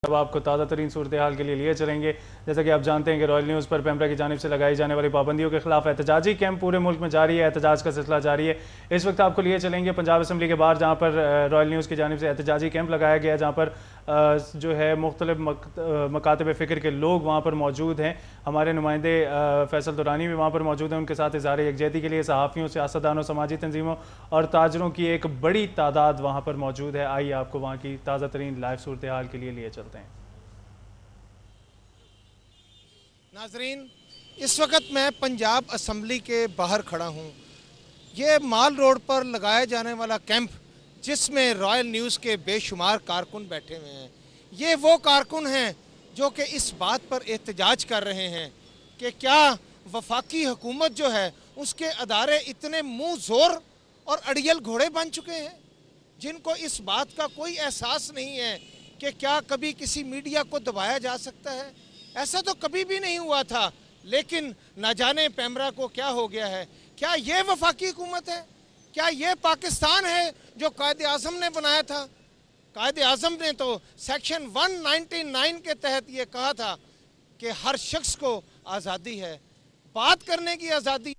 अब आपको ताज़ा तरीन सूरत हाल के लिए चलेंगे। जैसा कि आप जानते हैं कि रॉयल न्यूज़ पर पेमरा की जानिब से लगाई जाने वाली पाबंदियों के खिलाफ एहतजाजी कैंप पूरे मुल्क में जारी है। एहतजाज का सिलसिला जारी है। इस वक्त आपको लिए चलेंगे पंजाब असम्बली के बाहर, जहाँ पर रॉयल न्यूज़ की जानिब से एहतजाजी कैंप लगाया गया है, जहाँ पर जो है मुख्तलिफ मकातब फ़िक्र के लोग वहाँ पर मौजूद हैं। हमारे नुमाइंदे फैसल दुरानी भी वहाँ पर मौजूद हैं। उनके साथ इज़हार यकजहती के लिए सहाफ़ियों, सियासतदानों, समाजी तंजीमों और ताजरों की एक बड़ी तादाद वहाँ पर मौजूद है। आइए आपको वहाँ की ताज़ा तरीन लाइव सूरत हाल के लिए चलते हैं। नाजरीन, इस वक्त मैं पंजाब असम्बली के बाहर खड़ा हूँ। ये माल रोड पर लगाया जाने वाला कैंप, जिसमें रॉयल न्यूज़ के बेशुमार कारकुन बैठे हुए हैं, ये वो कारकुन हैं जो कि इस बात पर एहतजाज कर रहे हैं कि क्या वफाकी हुकूमत जो है उसके अदारे इतने मुँह ज़ोर और अड़ियल घोड़े बन चुके हैं, जिनको इस बात का कोई एहसास नहीं है कि क्या कभी किसी मीडिया को दबाया जा सकता है। ऐसा तो कभी भी नहीं हुआ था, लेकिन न जाने पेमरा को क्या हो गया है। क्या ये वफाकी हुकूमत है? क्या ये पाकिस्तान है जो कायद आज़म ने बनाया था? कायद आज़म ने तो सेक्शन 199 के तहत ये कहा था कि हर शख्स को आज़ादी है, बात करने की आज़ादी।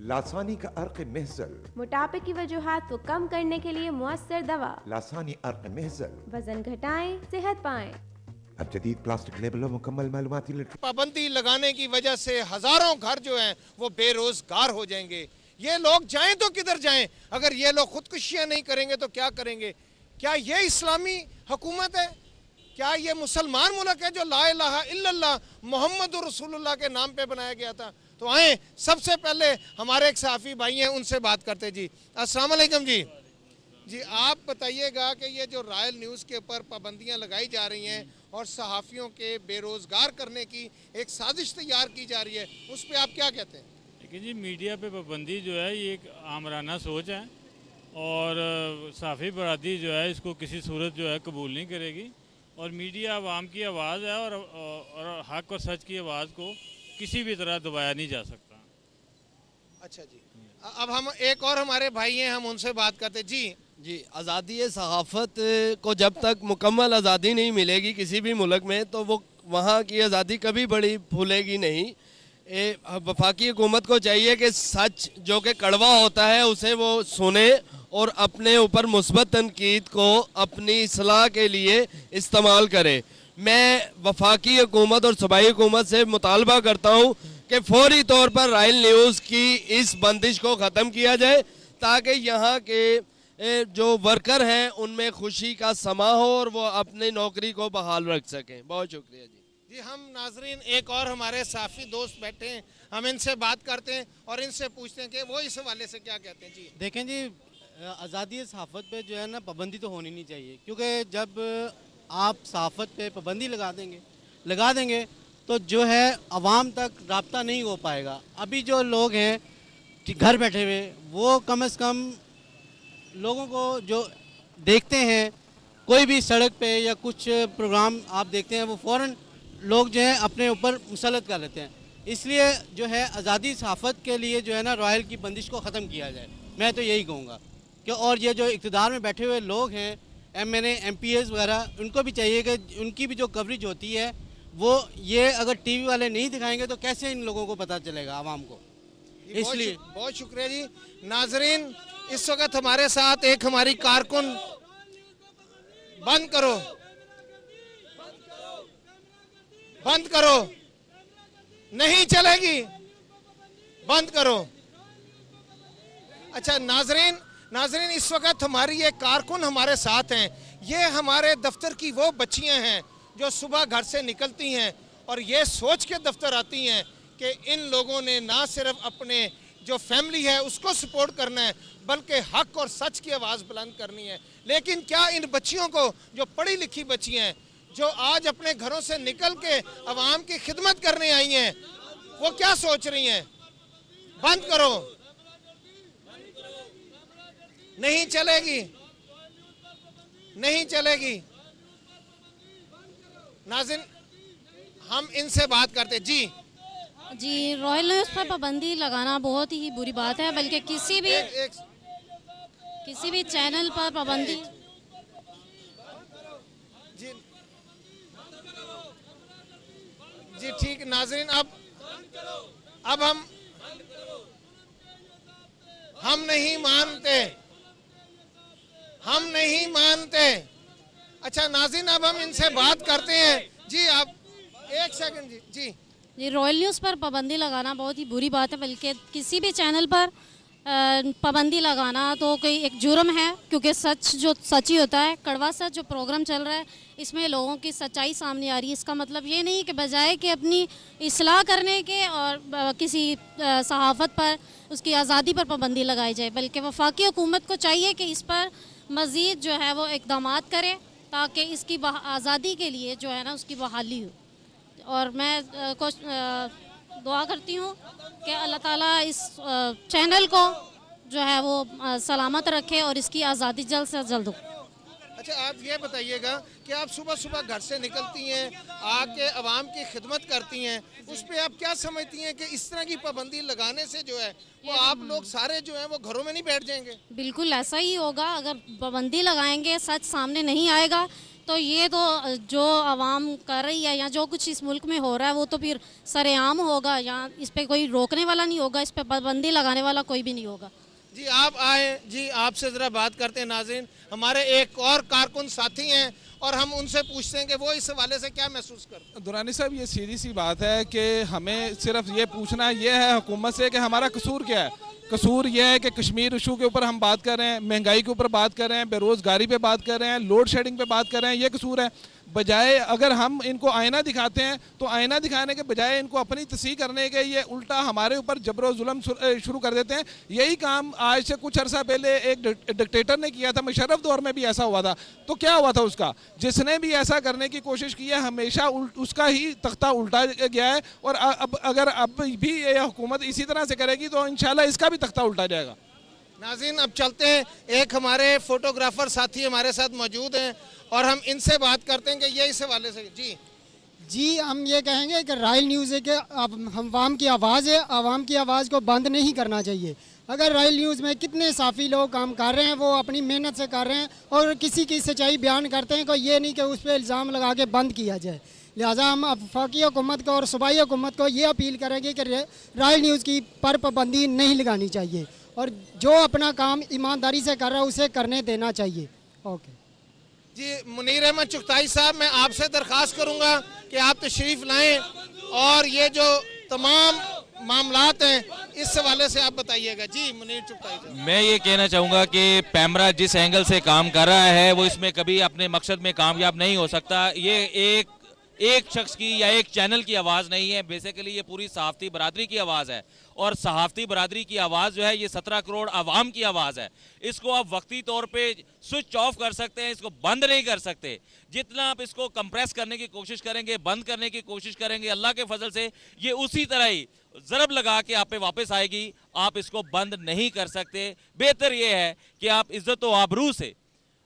लासानी का अर्क महजल, मोटापे की वजूहात को कम करने के लिए मुअस्सर दवा। लासानी अर्क महजल, वजन घटाएं, सेहत पाएं। अब जदीद प्लास्टिक लेबल और मुकम्मल मालूमाती पाबंदी लगाने की वजह से हजारों घर जो हैं वो बेरोजगार हो जाएंगे। ये लोग जाएं तो किधर जाएं? अगर ये लोग खुदकुशियां नहीं करेंगे तो क्या करेंगे? क्या ये इस्लामी हुकूमत है? क्या ये मुसलमान मुल्क है जो ला इलाहा इल्लल्लाह मुहम्मदुर रसूलुल्लाह के नाम पे बनाया गया था? तो आए, सबसे पहले हमारे एक सहाफ़ी भाई हैं, उनसे बात करते। जी अस्सलाम वालेकुम। जी आप बताइएगा कि ये जो रॉयल न्यूज़ के ऊपर पाबंदियां लगाई जा रही हैं और सहाफ़ियों के बेरोज़गार करने की एक साजिश तैयार की जा रही है, उस पर आप क्या कहते हैं? लेकिन जी मीडिया पे पाबंदी जो है ये एक आमराना सोच है और सहाफ़ी बरादरी जो है इसको किसी सूरत जो है कबूल नहीं करेगी। और मीडिया आवाम की आवाज़ है और हक़ और सच की आवाज़ को किसी भी तरह दबाया नहीं जा सकता। अच्छा जी, अब हम एक और हमारे भाई हैं, हम उनसे बात करते। जी आज़ादी सहाफ़त को जब तक मुकम्मल आज़ादी नहीं मिलेगी किसी भी मुल्क में, तो वो वहाँ की आज़ादी कभी बड़ी फूलेगी नहीं। वफाकी हुकूमत को चाहिए कि सच जो कि कड़वा होता है उसे वो सुने और अपने ऊपर मुस्बत तनकीद को अपनी इस्लाह के लिए इस्तेमाल करे। मैं वफाकी हुकूमत और सूबाई हुकूमत से मुतालबा करता हूँ कि फौरी तौर पर रॉयल न्यूज़ की इस बंदिश को ख़त्म किया जाए, ताकि यहाँ के जो वर्कर हैं उनमें खुशी का समा हो और वो अपनी नौकरी को बहाल रख सकें। बहुत शुक्रिया जी। हम नाजरीन एक और हमारे साफी दोस्त बैठे हैं, हम इनसे बात करते हैं और इनसे पूछते हैं कि वो इस हवाले से क्या कहते हैं। जी देखें जी, आज़ादी सहाफ़त पे जो है ना पाबंदी तो होनी नहीं चाहिए, क्योंकि जब आप सहाफ़त पे पाबंदी लगा देंगे तो जो है आवाम तक राब्ता नहीं हो पाएगा। अभी जो लोग हैं घर बैठे हुए, वो कम से कम लोगों को जो देखते हैं, कोई भी सड़क पे या कुछ प्रोग्राम आप देखते हैं, वो फ़ौरन लोग जो है अपने ऊपर मुसलत कर लेते हैं। इसलिए जो है आज़ादी सहाफ़त के लिए जो है ना रॉयल की बंदिश को ख़त्म किया जाए, मैं तो यही कहूँगा कि और ये जो इक़्तिदार में बैठे हुए लोग हैं, MNA MPs वगैरह, उनको भी चाहिए कि उनकी भी जो कवरेज होती है वो ये अगर TV वाले नहीं दिखाएंगे तो कैसे इन लोगों को पता चलेगा आवाम को। इसलिए बहुत शुक्रिया जी। नाजरीन इस वक्त हमारे साथ एक हमारी कारकुन, बंद करो, नहीं चलेगी, बंद करो। अच्छा नाजरीन इस वक्त हमारी एक कारकुन हमारे साथ हैं। ये हमारे दफ्तर की वो बच्चियां हैं जो सुबह घर से निकलती हैं और ये सोच के दफ्तर आती हैं कि इन लोगों ने ना सिर्फ अपने जो फैमिली है उसको सपोर्ट करना है, बल्कि हक और सच की आवाज़ बुलंद करनी है। लेकिन क्या इन बच्चियों को, जो पढ़ी लिखी बच्चियां हैं, जो आज अपने घरों से निकल के अवाम की खिदमत करने आई हैं, वो क्या सोच रही हैं? बंद करो, नहीं चलेगी। नाज़रीन हम इनसे बात करते। जी जी, रॉयल न्यूज़ पर पाबंदी लगाना बहुत ही बुरी बात है, बल्कि किसी भी चैनल पर पाबंदी। जी जी ठीक नाज़रीन, अब हम नहीं मानते। अच्छा नाज़रीन, अब हम इनसे बात करते हैं। जी आप एक सेकंड। जी रॉयल न्यूज़ पर पाबंदी लगाना बहुत ही बुरी बात है, बल्कि किसी भी चैनल पर पाबंदी लगाना तो कोई एक जुर्म है, क्योंकि सच ही होता है। कड़वा सच जो प्रोग्राम चल रहा है, इसमें लोगों की सच्चाई सामने आ रही है। इसका मतलब ये नहीं कि बजाय कि अपनी इस्लाह करने के और किसी सहाफ़त पर, उसकी आज़ादी पर पाबंदी लगाई जाए, बल्कि वफाकी हुकूमत को चाहिए कि इस पर मज़ीद जो है वो इक़दामात करे, ताकि इसकी आज़ादी के लिए जो है ना उसकी बहाली हो। और मैं दुआ करती हूँ कि अल्लाह ताला इस चैनल को जो है वो सलामत रखे और इसकी आज़ादी जल्द से जल्द हो। अच्छा आप ये बताइएगा कि आप सुबह सुबह घर से निकलती हैं, आके आवाम की खिदमत करती हैं, उस पर आप क्या समझती हैं कि इस तरह की पाबंदी लगाने से जो है वो आप लोग सारे जो हैं वो घरों में नहीं बैठ जाएंगे? बिल्कुल ऐसा ही होगा। अगर पाबंदी लगाएंगे, सच सामने नहीं आएगा, तो ये तो जो आवाम कर रही है या जो कुछ इस मुल्क में हो रहा है वो तो फिर सरेआम होगा, या इस पर कोई रोकने वाला नहीं होगा, इस पर पाबंदी लगाने वाला कोई भी नहीं होगा। जी आप आए, जी आपसे ज़रा बात करते हैं नाज़रीन। हमारे एक और कारकुन साथी हैं और हम उनसे पूछते हैं कि वो इस हवाले से क्या महसूस करते हैं। दुरानी साहब, ये सीधी सी बात है कि हमें सिर्फ ये पूछना ये है हुकूमत से कि हमारा कसूर क्या है। कसूर यह है कि कश्मीर इशू के ऊपर हम बात कर रहे हैं, महंगाई के ऊपर बात कर रहे हैं, बेरोज़गारी पे बात कर रहे हैं, लोड शेडिंग पे बात कर रहे हैं, ये कसूर है। बजाय अगर हम इनको आईना दिखाते हैं तो आईना दिखाने के बजाय इनको अपनी तस्हीह करने के ये उल्टा हमारे ऊपर जबरो जुल्म शुरू कर देते हैं। यही काम आज से कुछ अर्सा पहले एक डिक्टेटर ने किया था, मुशर्रफ दौर में भी ऐसा हुआ था। तो क्या हुआ था उसका? जिसने भी ऐसा करने की कोशिश की है हमेशा उसका ही तख्ता उल्टा गया है, और अगर भी ये हुकूमत इसी तरह से करेगी तो इंशाल्लाह इसका भी तख्ता उल्टा जाएगा। नाज़रीन अब चलते हैं, एक हमारे फोटोग्राफर साथी हमारे साथ मौजूद हैं और हम इनसे बात करते हैं कि ये इस हवाले से। जी हम ये कहेंगे कि रॉयल न्यूज़ है कि हम आवाम की आवाज़ है, आवाम की आवाज़ को बंद नहीं करना चाहिए। अगर रॉयल न्यूज़ में कितने साफ़ी लोग काम कर रहे हैं, वो अपनी मेहनत से कर रहे हैं और किसी की सच्चाई बयान करते हैं, कोई ये नहीं कि उस पर इल्ज़ाम लगा के बंद किया जाए। लिहाजा हम वफाकी हुकूमत को और सूबाई हुकूमत को ये अपील करेंगे कि रॉयल न्यूज़ की पर पाबंदी नहीं लगानी चाहिए और जो अपना काम ईमानदारी से कर रहा है उसे करने देना चाहिए। ओके जी मुनीर अहमद चुगताई साहब, मैं आपसे दरख्वास्त करूंगा कि आप तशरीफ़ लाएं और ये जो तमाम मामलात हैं इस हवाले से आप बताइएगा। जी मुनीर चुगताई साहब, मैं ये कहना चाहूँगा कि पैमरा जिस एंगल से काम कर रहा है वो इसमें कभी अपने मकसद में कामयाब नहीं हो सकता। ये एक शख्स की या एक चैनल की आवाज़ नहीं है, बेसिकली ये पूरी सहाफ़ती बरादरी की आवाज़ है, और सहाफ़ती बरादरी की आवाज़ जो है ये 17 करोड़ आवाम की आवाज़ है। इसको आप वक्ती तौर पे स्विच ऑफ कर सकते हैं, इसको बंद नहीं कर सकते। जितना आप इसको कंप्रेस करने की कोशिश करेंगे, बंद करने की कोशिश करेंगे, अल्लाह के फजल से ये उसी तरह ही ज़रब लगा के आप पे वापस आएगी। आप इसको बंद नहीं कर सकते। बेहतर ये है कि आप इज़्ज़त व आबरू से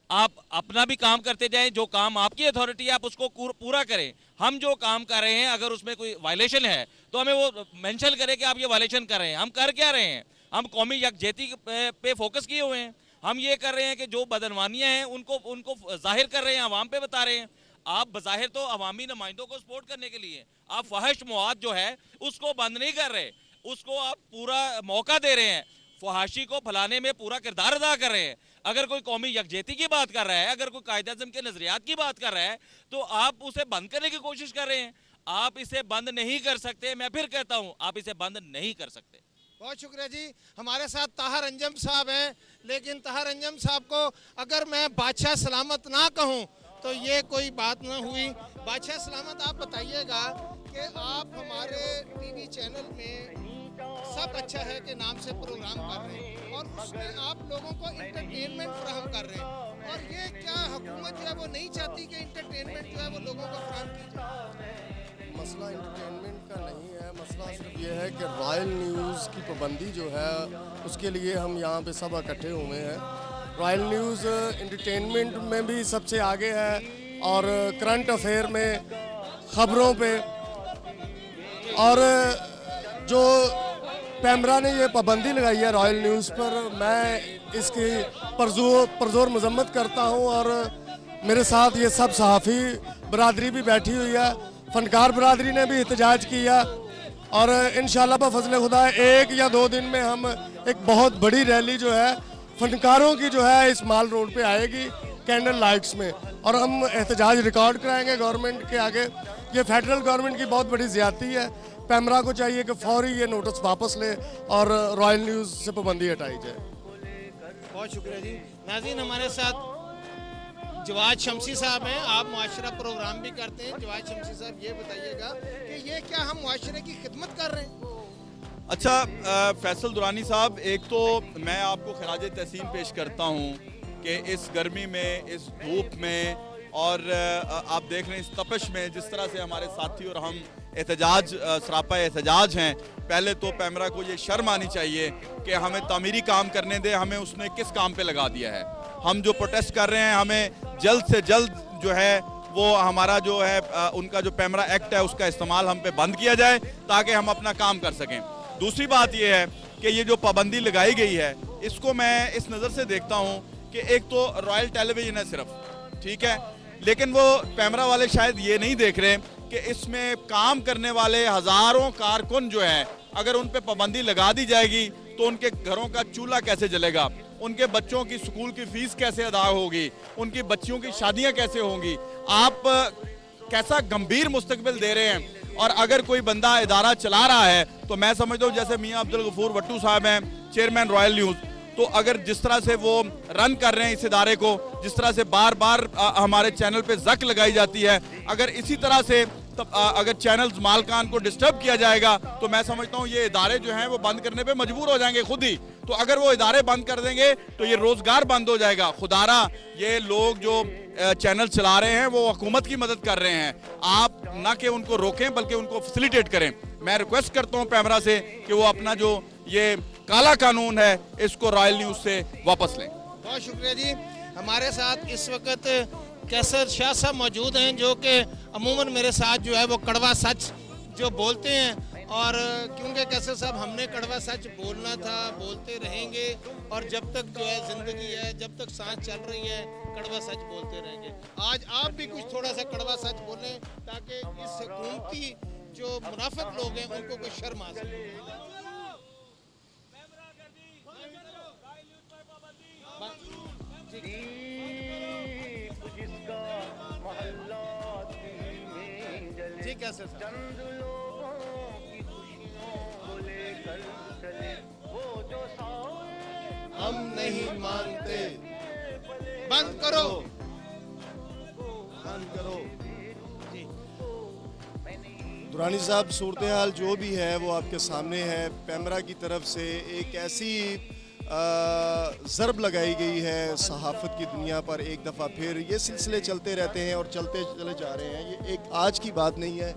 आप अपना भी काम करते जाएं, जो काम आपकी अथॉरिटी है आप उसको पूरा करें। हम जो काम कर रहे हैं अगर उसमें कोई वायलेशन है तो हमें वो मेंशन करें कि आप ये वायलेशन कर रहे हैं। हम कर क्या रहे हैं? हम कौमी यकजहती पे फोकस किए हुए हैं। हम ये कर रहे हैं कि जो बदनवानियाँ हैं उनको जाहिर कर रहे हैं, आवाम पे बता रहे हैं। आप बज़ाहिर तो अवामी नुमाइंदों को सपोर्ट करने के लिए, आप फहश मवाद जो है उसको बंद नहीं कर रहे, उसको आप पूरा मौका दे रहे हैं, फहाशी को फैलाने में पूरा किरदार अदा कर रहे हैं। अगर कोई कौमी यकजहती की बात कर रहा है, अगर कोई कायदे-ए-आज़म के नजरियात की बात कर रहा है, तो आप उसे बंद करने की कोशिश कर रहे हैं। आप इसे बंद नहीं कर सकते। मैं फिर कहता हूं, आप इसे बंद नहीं कर सकते। बहुत शुक्रिया जी। हमारे साथ ताहर अंजम साहब हैं, लेकिन ताहर अंजम साहब को अगर मैं बादशाह सलामत ना कहूं तो ये कोई बात ना हुई। बादशाह सलामत, आप बताइएगा कि आप हमारे टीवी चैनल में सब अच्छा है के नाम से प्रोग्राम कर रहे हैं और उसमें आप लोगों को इंटरटेनमेंट फराहम कर रहे हैं, और ये क्या हुकूमत जो है वो नहीं चाहती कि इंटरटेनमेंट जो है वो लोगों को फराहम की जाए? मसला इंटरटेनमेंट का नहीं है, मसला सिर्फ ये है कि रॉयल न्यूज़ की पाबंदी जो है उसके लिए हम यहाँ पे सब इकट्ठे हुए हैं। रॉयल न्यूज़ इंटरटेनमेंट में भी सबसे आगे है और करंट अफेयर में, ख़बरों पे, और जो पैमरा ने ये पाबंदी लगाई है रॉयल न्यूज़ पर, मैं इसकी परजोर मजम्मत करता हूँ। और मेरे साथ ये सब सहाफ़ी बरादरी भी बैठी हुई है, फनकार बरादरी ने भी एहतजाज किया। और इंशाल्लाह बफज़ल खुदा 1 या 2 दिन में हम एक बहुत बड़ी रैली जो है फनकारों की जो है इस माल रोड पे आएगी कैंडल लाइट्स में, और हम एहतजाज रिकॉर्ड कराएंगे गवर्नमेंट के आगे। ये फेडरल गवर्नमेंट की बहुत बड़ी ज़्यादती है। पैमरा को चाहिए कि फौरी ये नोटिस वापस ले और रॉयल न्यूज़ से पाबंदी हटाई जाए। बहुत शुक्रिया जी। नाज़रीन, हमारे साथ जवाद शमसी साहब हैं, आप मुआशरा प्रोग्राम भी करते हैं। जवाद शमसी साहब, ये बताइएगा कि ये क्या हम मुआशरे की खिदमत कर रहे हैं? अच्छा फैसल दुरानी साहब, एक तो मैं आपको खराज तहसीन पेश करता हूँ कि इस गर्मी में, इस धूप में, और आप देख रहे हैं इस तपश में जिस तरह से हमारे साथी और हम एहतजाज सरापा एहतजाज हैं। पहले तो पैमरा को ये शर्म आनी चाहिए कि हमें तामीरी काम करने दे, हमें उसने किस काम पे लगा दिया है। हम जो प्रोटेस्ट कर रहे हैं, हमें जल्द से जल्द जो है वो हमारा जो है उनका जो पैमरा एक्ट है उसका इस्तेमाल हम पे बंद किया जाए ताकि हम अपना काम कर सकें। दूसरी बात ये है कि ये जो पाबंदी लगाई गई है इसको मैं इस नज़र से देखता हूँ कि एक तो रॉयल टेलीविज़न है सिर्फ, ठीक है, लेकिन वो पैमरा वाले शायद ये नहीं देख रहे कि इसमें काम करने वाले हज़ारों कारकुन जो है, अगर उन पे पाबंदी लगा दी जाएगी तो उनके घरों का चूल्हा कैसे जलेगा, उनके बच्चों की स्कूल की फीस कैसे अदा होगी, उनकी बच्चियों की शादियां कैसे होंगी। आप कैसा गंभीर मुस्तकबिल दे रहे हैं। और अगर कोई बंदा इदारा चला रहा है तो मैं समझता हूँ जैसे मियाँ अब्दुल गफूर भट्टू साहब हैं, चेयरमैन रॉयल न्यूज़, तो अगर जिस तरह से वो रन कर रहे हैं इस इदारे को, जिस तरह से बार बार हमारे चैनल पे जक लगाई जाती है, अगर इसी तरह से अगर चैनल्स मालकान को डिस्टर्ब किया जाएगा तो मैं समझता हूँ ये इदारे जो हैं वो बंद करने पे मजबूर हो जाएंगे खुद ही। तो अगर वो इदारे बंद कर देंगे तो ये रोजगार बंद हो जाएगा। खुदारा ये लोग जो चैनल चला रहे हैं वो हुकूमत की मदद कर रहे हैं, आप ना कि उनको रोकें बल्कि उनको फैसिलिटेट करें। मैं रिक्वेस्ट करता हूँ पैमरा से कि वो अपना जो ये काला कानून है इसको रॉयल न्यूज़ से वापस लें। बहुत शुक्रिया जी। हमारे साथ इस वक्त कैसर शाह साहब मौजूद हैं जो कि अमूमन मेरे साथ जो है वो कड़वा सच जो बोलते हैं, और क्योंकि कैसर साहब हमने कड़वा सच बोलना था, बोलते रहेंगे, और जब तक जो है ज़िंदगी है, जब तक सांस चल रही है, कड़वा सच बोलते रहेंगे। आज आप भी कुछ थोड़ा सा कड़वा सच बोलें ताकि इस हुकूमती जो मुनाफिक लोग हैं उनको कोई शर्म आ सके। जी कैसे हम नहीं मानते, बंद करो, बंद करो। दुरानी साहब, सूरत हाल जो भी है वो आपके सामने है। पैमरा की तरफ से एक ऐसी ज़रब लगाई गई है सहाफ़त की दुनिया पर। एक दफ़ा फिर ये सिलसिले चलते रहते हैं और चलते चले जा रहे हैं। ये एक आज की बात नहीं है,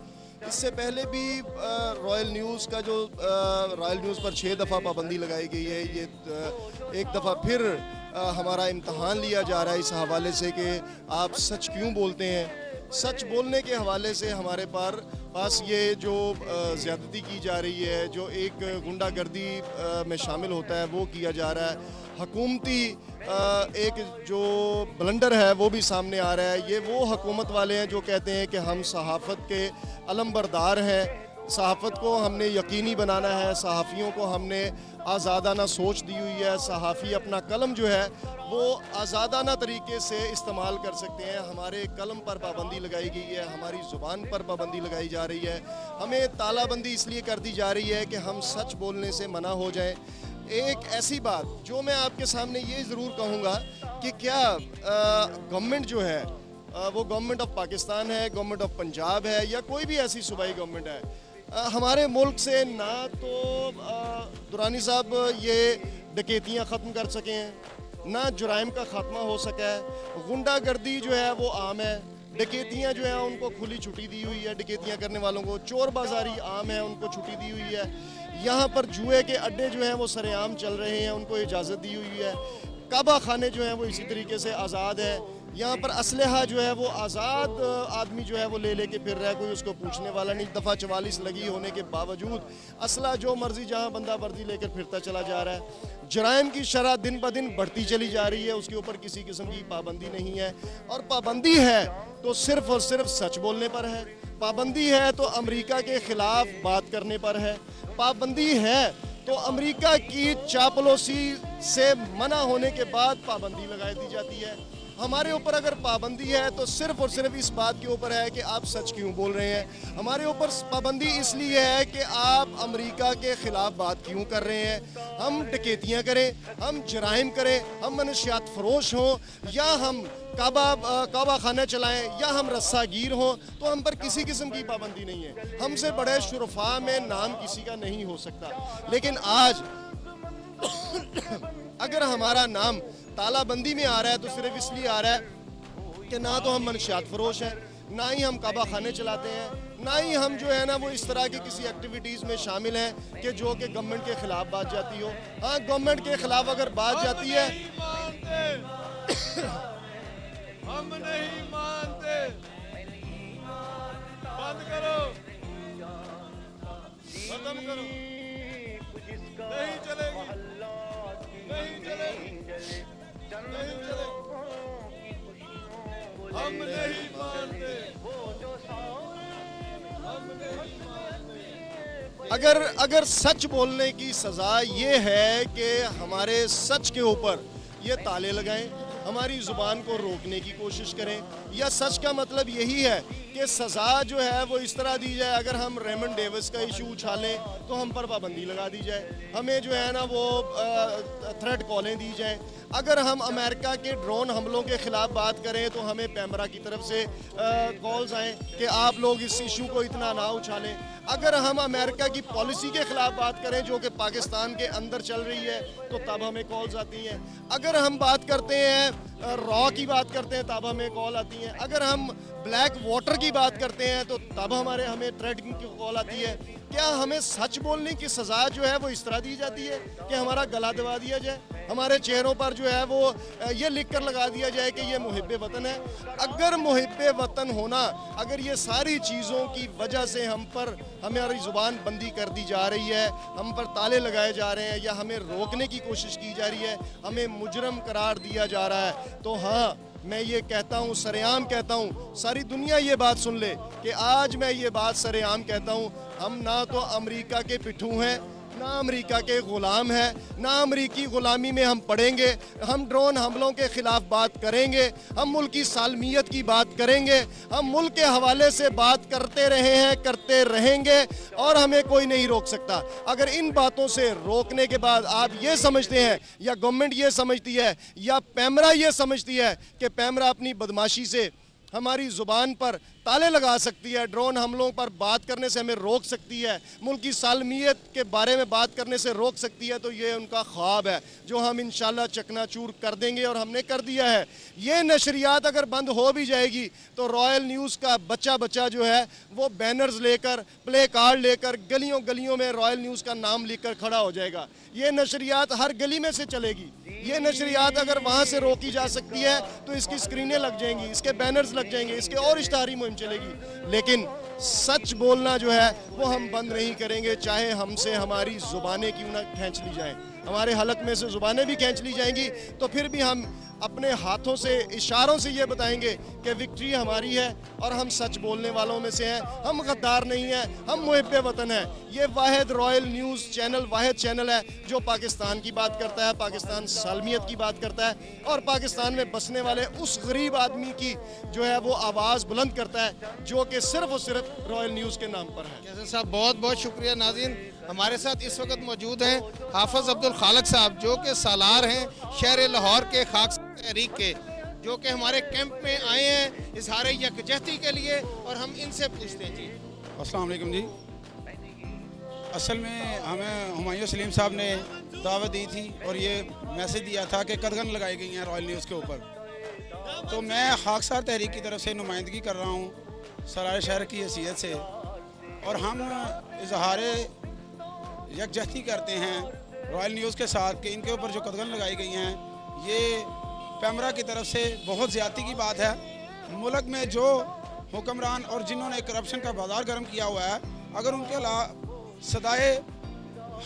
इससे पहले भी रॉयल न्यूज़ का जो रॉयल न्यूज़ पर 6 दफ़ा पाबंदी लगाई गई है। ये एक दफ़ा फिर हमारा इम्तहान लिया जा रहा है इस हवाले से कि आप सच क्यों बोलते हैं। सच बोलने के हवाले से हमारे पास ये जो ज़्यादती की जा रही है, जो एक गुंडागर्दी में शामिल होता है वो किया जा रहा है। हुकूमती एक जो ब्लंडर है वो भी सामने आ रहा है। ये वो हुकूमत वाले हैं जो कहते हैं कि हम सहाफ़त के अलमबरदार हैं, सहाफ़त को हमने यकीनी बनाना है, सहाफ़ियों को हमने आज़ादाना सोच दी हुई है। सहाफ़ी अपना कलम जो है वो आज़ादाना तरीके से इस्तेमाल कर सकते हैं। हमारे कलम पर पाबंदी लगाई गई है, हमारी ज़ुबान पर पाबंदी लगाई जा रही है, हमें तालाबंदी इसलिए कर दी जा रही है कि हम सच बोलने से मना हो जाएं। एक ऐसी बात जो मैं आपके सामने ये ज़रूर कहूँगा कि क्या गवर्नमेंट जो है वो गवर्नमेंट ऑफ पाकिस्तान है, गवर्नमेंट ऑफ पंजाब है, या कोई भी ऐसी सूबाई गवर्नमेंट है, हमारे मुल्क से ना तो दुरानी साहब ये डकैतियाँ ख़त्म कर सके हैं, ना जुराइम का ख़ात्मा हो सका है। गुंडागर्दी जो है वो आम है, डकैतियाँ जो है उनको खुली छुट्टी दी हुई है, डकैतियाँ करने वालों को। चोर बाजारी आम है, उनको छुट्टी दी हुई है। यहाँ पर जुए के अड्डे जो हैं वो सरेआम चल रहे हैं, उनको इजाज़त दी हुई है। काबा खाने जो हैं वो इसी तरीके से आज़ाद है। यहाँ पर असलहा जो है वो आज़ाद आदमी जो है वो ले के फिर रहा है, कोई उसको पूछने वाला नहीं। दफ़ा 44 लगी होने के बावजूद असला जो मर्जी जहाँ बंदा वर्दी लेकर फिरता चला जा रहा है। जराइम की शरह दिन ब दिन बढ़ती चली जा रही है, उसके ऊपर किसी किस्म की पाबंदी नहीं है। और पाबंदी है तो सिर्फ और सिर्फ सच बोलने पर है, पाबंदी है तो अमेरिका के ख़िलाफ़ बात करने पर है, पाबंदी है तो अमेरिका की चापलूसी से मना होने के बाद पाबंदी लगा दी जाती है। हमारे ऊपर अगर पाबंदी है तो सिर्फ और सिर्फ इस बात के ऊपर है कि आप सच क्यों बोल रहे हैं। हमारे ऊपर पाबंदी इसलिए है कि आप अमेरिका के ख़िलाफ़ बात क्यों कर रहे हैं। हम डकैतियाँ करें, हम जराइम करें, हम मनशियात फरोश हों, या हम काबा खाना चलाएं, या हम रस्सागीर हों, तो हम पर किसी किस्म की पाबंदी नहीं है। हमसे बड़े शुरफा में नाम किसी का नहीं हो सकता। लेकिन आज अगर हमारा नाम तालाबंदी में आ रहा है तो सिर्फ इसलिए आ रहा है कि ना तो हम मनशियात फरोश हैं, ना ही हम काबा खाने चलाते हैं, ना ही हम जो है ना वो इस तरह की किसी एक्टिविटीज़ में शामिल हैं कि जो कि गवर्नमेंट के ख़िलाफ़ बात जाती हो। हाँ, गवर्नमेंट के ख़िलाफ़ अगर बात जाती है हम नहीं मानते, बंद करो, खत्म करो, नहीं चलेगी, नहीं चलेगी, नहीं चलेगी, हम नहीं मानते, हम नहीं मानते। अगर सच बोलने की सज़ा ये है कि हमारे सच के ऊपर ये ताले लगाएं, हमारी ज़ुबान को रोकने की कोशिश करें, या सच का मतलब यही है कि सज़ा जो है वो इस तरह दी जाए। अगर हम रेमंड डेविस का इशू उछालें तो हम पर पाबंदी लगा दी जाए, हमें जो है ना वो थ्रेट कॉलें दी जाएं। अगर हम अमेरिका के ड्रोन हमलों के ख़िलाफ़ बात करें तो हमें पैमरा की तरफ से कॉल्स आएँ कि आप लोग इस इशू को इतना ना उछालें। अगर हम अमेरिका की पॉलिसी के ख़िलाफ़ बात करें जो कि पाकिस्तान के अंदर चल रही है तो तब हमें कॉल्स आती हैं। अगर हम बात करते हैं रॉ की बात करते हैं तब हमें कॉल आती हैं। अगर हम ब्लैक वाटर की बात करते हैं तो तब हमें थ्रेटिंग की कॉल आती है। क्या हमें सच बोलने की सज़ा जो है वो इस तरह दी जाती है कि हमारा गला दबा दिया जाए, हमारे चेहरों पर जो है वो ये लिख कर लगा दिया जाए कि ये मुहिब्बे वतन है? अगर मुहिब्बे वतन होना, अगर ये सारी चीज़ों की वजह से हम पर हमारी ज़ुबान बंदी कर दी जा रही है, हम पर ताले लगाए जा रहे हैं, या हमें रोकने की कोशिश की जा रही है, हमें मुजरम करार दिया जा रहा है, तो हाँ मैं ये कहता हूँ, सरेआम कहता हूँ, सारी दुनिया ये बात सुन ले कि आज मैं ये बात सरेआम कहता हूँ, हम ना तो अमेरिका के पिट्ठू हैं, ना अमेरिका के ग़ुलाम हैं, ना अमेरिकी ग़ुलामी में हम पड़ेंगे। हम ड्रोन हमलों के ख़िलाफ़ बात करेंगे, हम मुल्क की सालमियत की बात करेंगे, हम मुल्क के हवाले से बात करते रहे हैं, करते रहेंगे, और हमें कोई नहीं रोक सकता। अगर इन बातों से रोकने के बाद आप ये समझते हैं, या गवर्नमेंट ये समझती है, या पैमरा ये समझती है कि पैमरा अपनी बदमाशी से हमारी ज़ुबान पर ताले लगा सकती है, ड्रोन हमलों पर बात करने से हमें रोक सकती है, मुल्क की सालमियत के बारे में बात करने से रोक सकती है, तो ये उनका ख्वाब है जो हम इंशाल्लाह चकनाचूर कर देंगे, और हमने कर दिया है। ये नशरियात अगर बंद हो भी जाएगी तो रॉयल न्यूज़ का बच्चा जो है वो बैनर्स लेकर, प्ले कार्ड लेकर गलियों गलियों में रॉयल न्यूज़ का नाम लिखकर खड़ा हो जाएगा। ये नशरियात हर गली में से चलेगी। ये नशरियात अगर वहाँ से रोकी जा सकती है तो इसकी स्क्रीनें लग जाएंगी, इसके बैनर्स लग जाएंगे, इसके और इश्तहारी मुहिम चलेगी। लेकिन सच बोलना जो है वो हम बंद नहीं करेंगे, चाहे हमसे हमारी ज़ुबानें क्यों ना खींच ली जाएं। हमारे हलक में से ज़ुबानें भी खींच ली जाएंगी तो फिर भी हम अपने हाथों से, इशारों से ये बताएंगे कि विक्ट्री हमारी है और हम सच बोलने वालों में से हैं, हम गद्दार नहीं हैं, हम मुहिब्बे वतन हैं। ये वाहिद रॉयल न्यूज़ चैनल वाहिद चैनल है जो पाकिस्तान की बात करता है, पाकिस्तान सालमियत की बात करता है, और पाकिस्तान में बसने वाले उस गरीब आदमी की जो है वो आवाज़ बुलंद करता है, जो कि सिर्फ और सिर्फ रॉयल न्यूज़ के नाम पर है। कैसर साहब बहुत बहुत शुक्रिया। नाज़रीन, हमारे साथ इस वक्त मौजूद हैं हाफिज़ अब्दुल खालिक साहब, जो कि सालार हैं शहर लाहौर के खाक तहरीक के, जो कि हमारे कैंप में आए हैं इज़हार यकजहती के लिए, और हम इनसे पूछते हैं। जी अस्सलाम वालेकुम जी। असल में हमें हुमायूं सलीम साहब ने दावत दी थी और ये मैसेज दिया था कि कदगन लगाई गई हैं रॉयल न्यूज़ के ऊपर, तो मैं खाकसार तहरीक की तरफ से नुमाइंदगी कर रहा हूँ सराय शहर की हैसियत से, और हम इज़हार यकजहती करते हैं रॉयल न्यूज़ के साथ कि इनके ऊपर जो कदगन लगाई गई हैं ये पैमरा की तरफ से बहुत ज़्यादती की बात है। मुल्क में जो हुक्मरान और जिन्होंने करप्शन का बाजार गर्म किया हुआ है, अगर उनके अलावा सदाए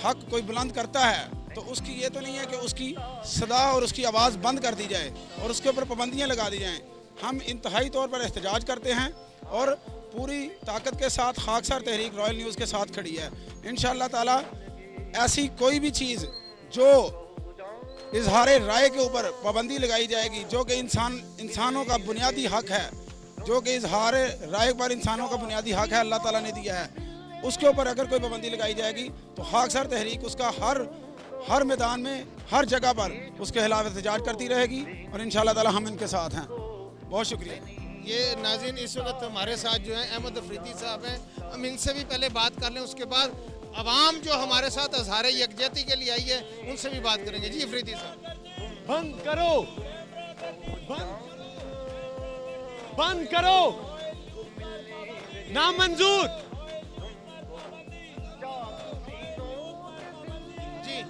हक कोई बुलंद करता है तो उसकी ये तो नहीं है कि उसकी सदा और उसकी आवाज़ बंद कर दी जाए और उसके ऊपर पाबंदियाँ लगा दी जाएँ। हम इंतहाई तौर पर एहतजाज करते हैं और पूरी ताकत के साथ खाकसार तहरीक रॉयल न्यूज़ के साथ खड़ी है। इंशाअल्लाह ताला ऐसी कोई भी चीज़ जो इजहार राय के ऊपर पाबंदी लगाई जाएगी, जो कि इंसानों का बुनियादी हक है, जो कि इजहार राय पर इंसानों का बुनियादी हक है, अल्लाह ताला ने दिया है, उसके ऊपर अगर कोई पाबंदी लगाई जाएगी तो खाकसार तहरीक उसका हर मैदान में, हर जगह पर उसके खिलाफ एहतजाज करती रहेगी और इंशाअल्लाह ताला हम इनके साथ हैं। बहुत शुक्रिया। ये नाज़रीन इस वक्त हमारे साथ जो है अहमद अफरीदी साहब हैं, हम इनसे भी पहले बात कर लें, उसके बाद अवाम जो हमारे साथ इज़हार यकजहती के लिए आई है उनसे भी बात करेंगे। जी अफरीदी साहब। बंद करो, बंद करो, नामंजूर। जी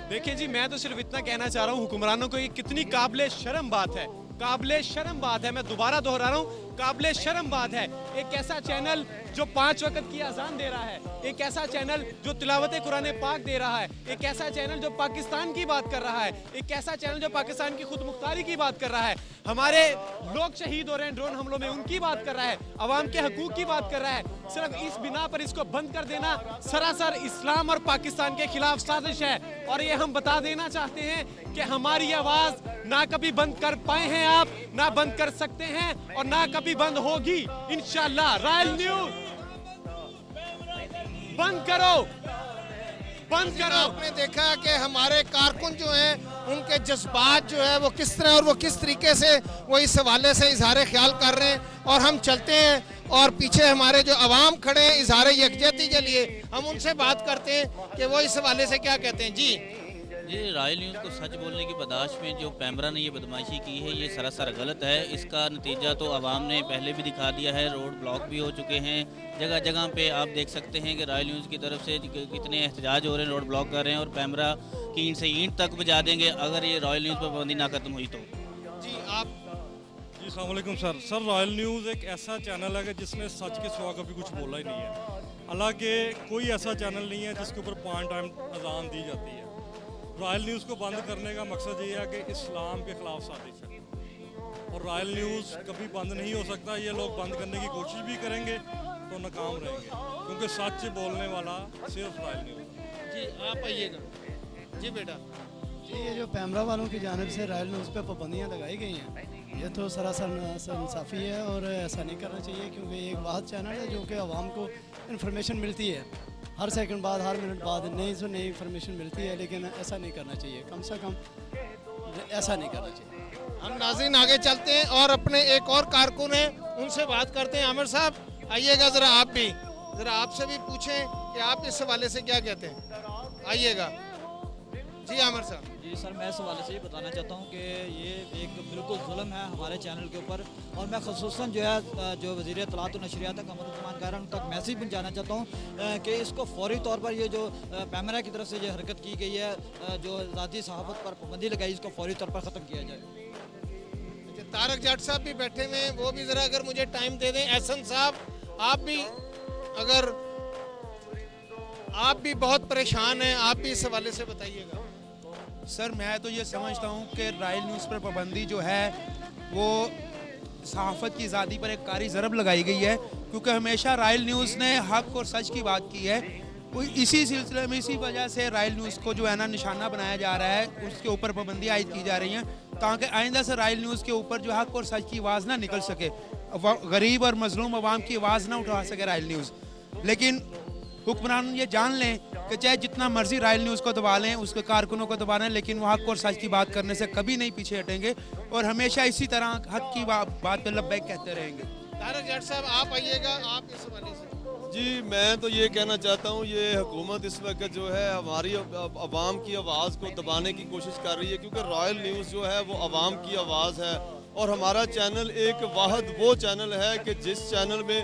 देखिए जी, मैं तो सिर्फ इतना कहना चाह रहा हूँ हुक्मरानों को, ये कितनी काबिले शर्म बात है, काबिले शर्म बात है। मैं दोबारा दोहरा रहा हूँ, काबिले शर्म बात है। एक ऐसा चैनल जो 5 वक्त की अजान दे रहा है, एक ऐसा चैनल जो तिलावत कुरान पाक दे रहा है, एक ऐसा चैनल जो पाकिस्तान की बात कर रहा है, एक ऐसा चैनल जो पाकिस्तान की खुद मुख्तारी की बात कर रहा है, हमारे लोग शहीद हो रहे हैं ड्रोन हमलों में उनकी बात कर रहा है, अवाम के हकूक की बात कर रहा है। सिर्फ इस बिना पर इसको बंद कर देना सरासर इस्लाम और पाकिस्तान के खिलाफ साजिश है। और ये हम बता देना चाहते हैं कि हमारी आवाज़ ना कभी बंद कर पाए हैं आप, ना बंद कर सकते हैं और ना कभी बंद होगी इंशाअल्लाह। रॉयल न्यूज़ बंद करो, बंद करो। आपने देखा कि हमारे कारकुन जो हैं उनके जज्बात जो है वो किस तरह और वो किस तरीके से वो इस हवाले से इजहार ख्याल कर रहे हैं। और हम चलते हैं और पीछे हमारे जो अवाम खड़े हैं इजहार यकजहती के लिए, हम उनसे बात करते हैं कि वो इस हवाले से क्या कहते हैं। जी ये रॉयल न्यूज़ को सच बोलने की बर्दाश्त में जो पैमरा ने ये बदमाशी की है ये सरासर गलत है। इसका नतीजा तो आवाम ने पहले भी दिखा दिया है, रोड ब्लॉक भी हो चुके हैं, जगह जगह पे आप देख सकते हैं कि रॉयल न्यूज़ की तरफ से कितने एहतजाज हो रहे हैं, रोड ब्लॉक कर रहे हैं और पैमरा की ईंट से ईंट तक बजा देंगे अगर ये रॉयल न्यूज़ पर पाबंदी ना खत्म हुई तो। जी आप जी अस्सलाम वालेकुम सर रॉयल न्यूज़ एक ऐसा चैनल है कि जिसने सच के सिवा कभी कुछ बोला ही नहीं है। हालांकि कोई ऐसा चैनल नहीं है जिसके ऊपर 5 टाइम अजान दी जाती है। रॉयल न्यूज़ को बंद करने का मकसद ये है कि इस्लाम के ख़िलाफ़ साजिश है और रॉयल न्यूज़ कभी बंद नहीं हो सकता। ये लोग बंद करने की कोशिश भी करेंगे तो नाकाम रहेंगे क्योंकि सच बोलने वाला सिर्फ रॉयल न्यूज़। जी आप आइएगा। जी बेटा। जी ये जो पैमरा वालों की जानिब से रॉयल न्यूज़ पे पाबंदियाँ लगाई गई हैं ये तो सरासर नाइंसाफ़ी है और ऐसा नहीं करना चाहिए क्योंकि ये एक वाहिद चैनल है जो कि आवाम को इन्फॉर्मेशन मिलती है, हर सेकंड बाद, हर मिनट बाद नई से नई इन्फॉर्मेशन मिलती है, लेकिन ऐसा नहीं करना चाहिए, कम से कम ऐसा नहीं करना चाहिए। हम नाज़रीन आगे चलते हैं और अपने एक और कारकुन हैं उनसे बात करते हैं। आमिर साहब आइएगा, ज़रा आप भी, ज़रा आपसे भी पूछें कि आप इस हवाले से क्या कहते हैं। आइएगा। जी आमिर साहब। जी सर, मैं इस हवाले से ये बताना चाहता हूँ कि ये एक बिल्कुल जुल्म है हमारे चैनल के ऊपर और मैं ख़ुसूसन जो है जो वज़ीर इत्तलात और नशरियात है कमरुज़्ज़मान कायरा तक मैसेज पहुँचाना चाहता हूँ कि इसको फौरी तौर पर ये जो पैमरा की तरफ से जो हरकत की गई है, जो आज़ादी सहाफ़त पर पाबंदी लगाई, इसको फौरी तौर पर ख़त्म किया जाए। तारक जाट साहब भी बैठे हुए हैं, वो भी ज़रा अगर मुझे टाइम दे दें। एहसन साहब आप भी, अगर आप भी बहुत परेशान हैं, आप भी इस हवाले से बताइएगा। सर मैं तो ये समझता हूँ कि रॉयल न्यूज़ पर पाबंदी जो है वो सहाफ़त की आज़ादी पर एक कारी ज़रब लगाई गई है क्योंकि हमेशा रॉयल न्यूज़ ने हक़ और सच की बात की है। इसी सिलसिले में, इसी वजह से रॉयल न्यूज़ को जो है ना निशाना बनाया जा रहा है, उसके ऊपर पाबंदी आयद की जा रही है ताकि आइंदा से रॉयल न्यूज़ के ऊपर जो हक़ और सच की आवाज़ ना निकल सके, गरीब और मजलूम आवाम की आवाज़ ना उठा सके रॉयल न्यूज़। लेकिन हुक्मरान ये जान लें कि चाहे जितना मर्जी रॉयल न्यूज़ को दबा लें, उसके कारकुनों को दबा लें, लेकिन वो हक़ और सच की बात करने से कभी नहीं पीछे हटेंगे और हमेशा इसी तरह हक़ की बात पे लब्बैक कहते रहेंगे। तारक जाट साहब आप आइएगा, आप इस हवाले से। जी मैं तो ये कहना चाहता हूँ ये हुकूमत इस वक्त जो है हमारी आवाम की आवाज़ को दबाने की कोशिश कर रही है क्योंकि रॉयल न्यूज़ जो है वो आवाम की आवाज़ है और हमारा चैनल एक वाहिद वो चैनल है कि जिस चैनल में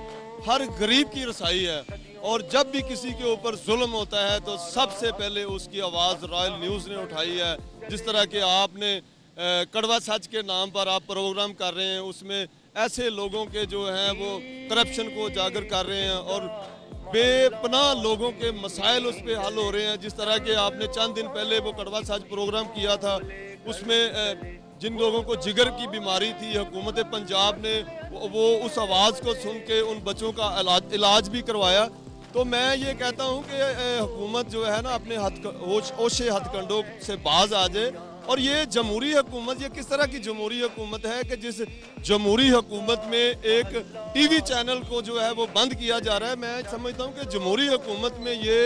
हर गरीब की रसाई है और जब भी किसी के ऊपर जुल्म होता है तो सबसे पहले उसकी आवाज़ रॉयल न्यूज़ ने उठाई है। जिस तरह के आपने कड़वा सच के नाम पर आप प्रोग्राम कर रहे हैं, उसमें ऐसे लोगों के जो हैं वो करप्शन को उजागर कर रहे हैं और बेपनाह लोगों के मसाइल उस पर हल हो रहे हैं। जिस तरह के आपने चंद दिन पहले वो कड़वा सच प्रोग्राम किया था, उसमें जिन लोगों को जिगर की बीमारी थी, हुकूमत पंजाब ने वो उस आवाज़ को सुन के उन बच्चों का इलाज भी करवाया। तो मैं ये कहता हूँ कि हुकूमत जो है ना अपने ओछे हथकंडों से बाज आ जाए। और ये जमहूरी हुकूमत, ये किस तरह की जमहूरी हुकूमत है कि जिस जमहूरी हुकूमत में एक टीवी चैनल को जो है वो बंद किया जा रहा है। मैं समझता हूँ कि जमहूरी हुकूमत में ये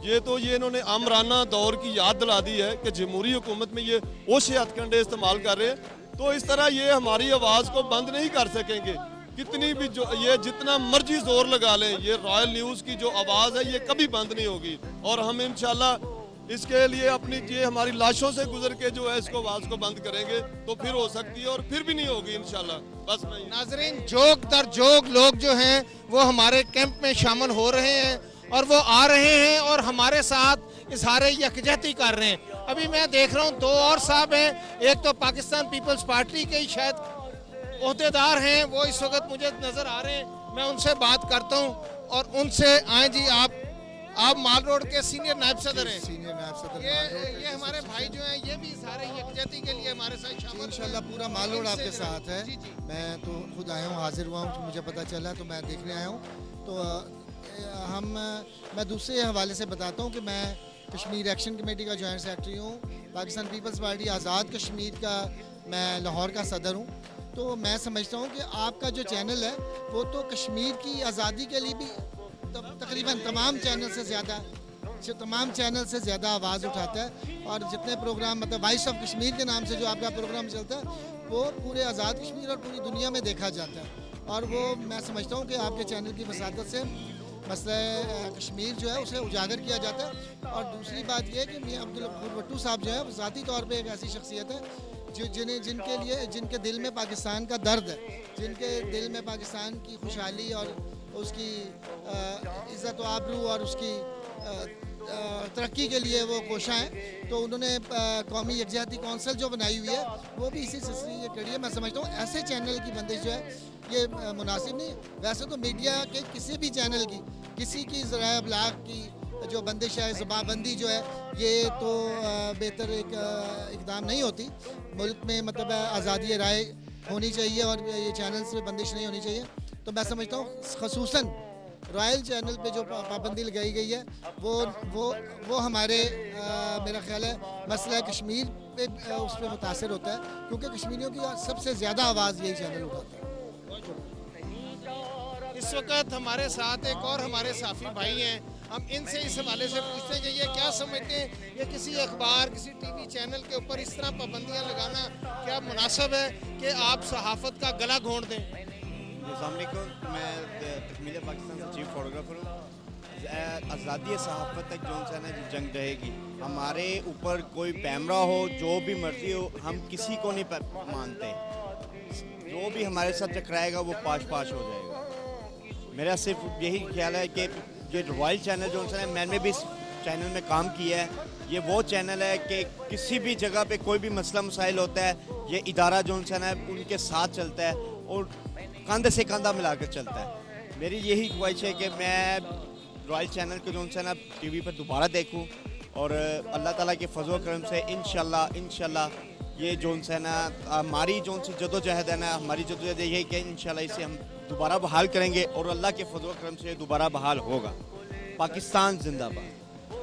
इन्होंने आमराना दौर की याद दिला दी है कि जमहूरी हुकूमत में ये ओछे हथकंडे इस्तेमाल कर रहे हैं। तो इस तरह ये हमारी आवाज़ को बंद नहीं कर सकेंगे, कितनी भी ये जितना मर्जी जोर लगा लें, ये रॉयल न्यूज़ की जो आवाज़ है ये कभी बंद नहीं होगी। और हम इंशाल्लाह इसके लिए अपनी ये हमारी लाशों से गुजर के जो है इसको आवाज़ को बंद करेंगे तो फिर हो सकती है और फिर भी नहीं होगी इंशाल्लाह। बस मैं नाजरीन, जोग दर जोग लोग जो हैं वो हमारे कैंप में शामिल हो रहे हैं और वो आ रहे हैं और हमारे साथ इजहार यकजहती कर रहे हैं। अभी मैं देख रहा हूँ 2 और साहब हैं, एक तो पाकिस्तान पीपल्स पार्टी के ही शायद ओहदेदार हैं, वो इस वक्त मुझे नज़र आ रहे हैं। मैं उनसे बात करता हूँ और उनसे आए जी, आप माल रोड के सीनियर नायब सदर हैं। सीनियर नायब सदर ये हमारे भाई जो हैं ये भी सारे यकजहती के लिए हमारे साथ शामिल हैं। इंशाल्लाह पूरा माल रोड आपके साथ है। मैं तो खुद आया हूँ, हाजिर हुआ हूँ, मुझे पता चला तो मैं देखने आया हूँ। तो मैं दूसरे हवाले से बताता हूँ कि मैं कश्मीर एक्शन कमेटी का जॉइंट सेक्रेटरी हूँ, पाकिस्तान पीपल्स पार्टी आज़ाद कश्मीर का मैं लाहौर का सदर हूँ। तो मैं समझता हूँ कि आपका जो चैनल है वो तो कश्मीर की आज़ादी के लिए भी तकरीबन तमाम चैनल से ज़्यादा आवाज़ उठाता है। और जितने प्रोग्राम मतलब वॉइस ऑफ कश्मीर के नाम से जो आपका प्रोग्राम चलता है वो पूरे आज़ाद कश्मीर और पूरी दुनिया में देखा जाता है। और वो मैं समझता हूँ कि आपके चैनल की वसादत से मसला कश्मीर जो है उसे उजागर किया जाता है। और दूसरी बात यह है कि मियां अब्दुल गफूर भट्टू साहब जो है ज़ाती तौर पे एक ऐसी शख्सियत है जिनके दिल में पाकिस्तान का दर्द है, जिनके दिल में पाकिस्तान की खुशहाली और उसकी इज़्ज़त व आबरू और उसकी तरक्की के लिए वो कोशा हैं। तो उन्होंने कौमी यकजहती कौंसिल जो बनाई हुई है वो भी इसी सिलसिले में कड़ी है। मैं समझता हूँ ऐसे चैनल की बंदिश जो है ये मुनासिब नहीं। वैसे तो मीडिया के किसी भी चैनल की किसी की ज़राए अबलाग की जो बंदिश है, ज़बाबंदी जो है, ये तो बेहतर एक इक़दाम नहीं होती। मुल्क में मतलब आज़ादी राय होनी चाहिए और ये चैनल से बंदिश नहीं होनी चाहिए। तो मैं समझता हूँ ख़ुसूसन रॉयल चैनल पे जो पाबंदी लगाई गई है वो हमारे मेरा ख्याल है मसला कश्मीर पे उस पर मुतासर होता है, क्योंकि कश्मीरियों की सबसे ज़्यादा आवाज़ यही चैनल उठाता है। इस वक्त हमारे साथ एक और हमारे साफी भाई हैं, हम इनसे इस हवाले से पूछते हैं कि ये क्या समझते हैं, ये किसी अखबार किसी टीवी चैनल के ऊपर इस तरह पाबंदियाँ लगाना क्या मुनासिब है कि आप सहाफ़त का गला घोंट दें? अस्सलामुअलैकुम, मैं तकमील पाकिस्तान से चीफ फोटोग्राफर हूँ। आज़ादी सहाफ़त तक जो है ना जंग रहेगी। हमारे ऊपर कोई कैमरा हो, जो भी मर्जी हो, हम किसी को नहीं मानते। जो भी हमारे साथ टकराएगा वो पाश हो जाएगा। मेरा सिर्फ यही ख्याल है कि ये रॉयल चैनल जो है, मैंने भी इस चैनल में काम किया है। ये वो चैनल है कि किसी भी जगह पे कोई भी मसला मसाइल होता है, ये इदारा जो है ना उनके साथ चलता है और कंधे से कंधा मिलाकर चलता है। मेरी यही ख्वाहिश है कि मैं रॉयल चैनल को जो है ना टीवी पर दोबारा देखूं और अल्लाह ताला के फजल करम से इंशाल्लाह ये जो है ना हमारी जो सी जदोजहद है ना, हमारी जदोजहद यही कि इंशाल्लाह इसे हम दोबारा बहाल करेंगे और अल्लाह के फजल करम से दोबारा बहाल होगा। पाकिस्तान जिंदाबाद।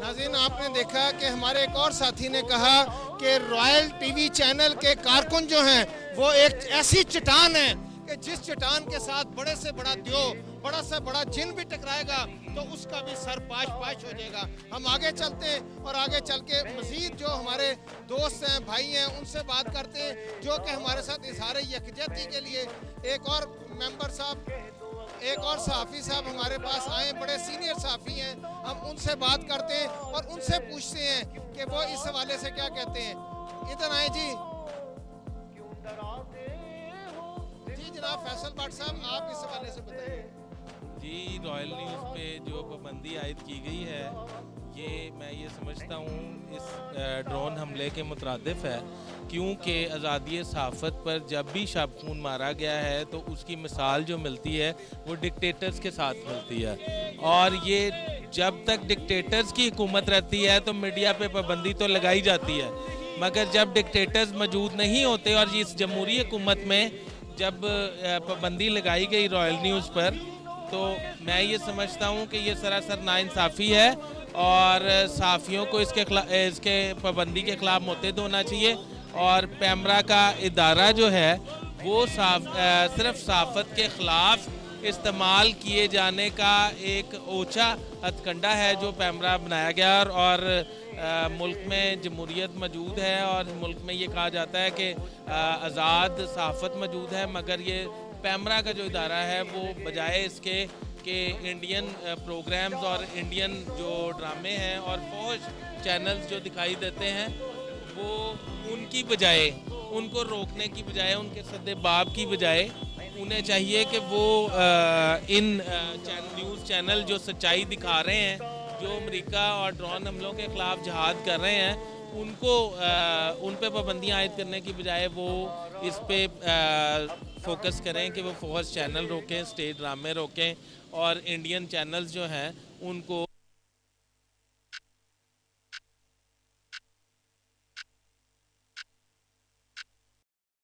नाज़रीन, आपने देखा कि हमारे एक और साथी ने कहा कि रॉयल टीवी चैनल के कारकुन जो हैं वो एक ऐसी चट्टान है कि जिस चट्टान के साथ बड़े से बड़ा दियो, बड़ा से बड़ा जिन भी टकराएगा तो उसका भी सर पाश हो जाएगा। हम आगे चलते हैं और आगे चल के मज़ीद जो हमारे दोस्त हैं, भाई हैं, उनसे बात करते हैं जो कि हमारे साथ इज़हार यकजहती के लिए एक और मेंबर साहब, एक और सहाफ़ी साहब हमारे पास आए, बड़े सीनियर सहाफ़ी हैं। हम उनसे बात करते हैं और उनसे पूछते हैं कि वो इस हवाले से क्या कहते हैं। इधर आए जी। जनाब फैसल भट्ट साहब, आप इस हवाले से बताइए। जी, रॉयल न्यूज़ पे जो पाबंदी आयद की गई है ये मैं ये समझता हूँ इस ड्रोन हमले के मुतरादिफ है, क्योंकि आज़ादी सहाफ़त पर जब भी शाबखून मारा गया है तो उसकी मिसाल जो मिलती है वो डिक्टेटर्स के साथ मिलती है, और ये जब तक डिक्टेटर्स की हुकूमत रहती है तो मीडिया पे पाबंदी तो लगाई जाती है, मगर जब डिक्टेटर्स मौजूद नहीं होते और इस जमहूरी हुकूमत में जब पाबंदी लगाई गई रॉयल न्यूज़ पर, तो मैं ये समझता हूँ कि ये सरासर नाइंसाफ़ी है और सहाफ़ियों को इसके पाबंदी के ख़िलाफ़ मुत्तहिद होना चाहिए। और पैमरा का इदारा जो है वो सिर्फ सहाफ़त के ख़िलाफ़ इस्तेमाल किए जाने का एक ओछा हथकंडा है जो पैमरा बनाया गया, और मुल्क में जमहूरियत मौजूद है और मुल्क में ये कहा जाता है कि आज़ाद सहाफ़त मौजूद है, मगर ये पैमरा का जो इदारा है वो बजाय इसके कि इंडियन प्रोग्राम्स और इंडियन जो ड्रामे हैं और फौज चैनल्स जो दिखाई देते हैं वो उनकी बजाय, उनको रोकने की बजाय, उनके सद्देबाब की बजाय उन्हें चाहिए कि वो इन न्यूज़ चैनल जो सच्चाई दिखा रहे हैं, जो अमेरिका और ड्रोन हमलों के ख़िलाफ़ जहाद कर रहे हैं, उनको उन पे पाबंदियाँ आयद करने की बजाय वो इस पे फोकस करें कि वो फौज चैनल रोकें, स्टेट ड्रामे रोकें और इंडियन चैनल्स जो हैं उनको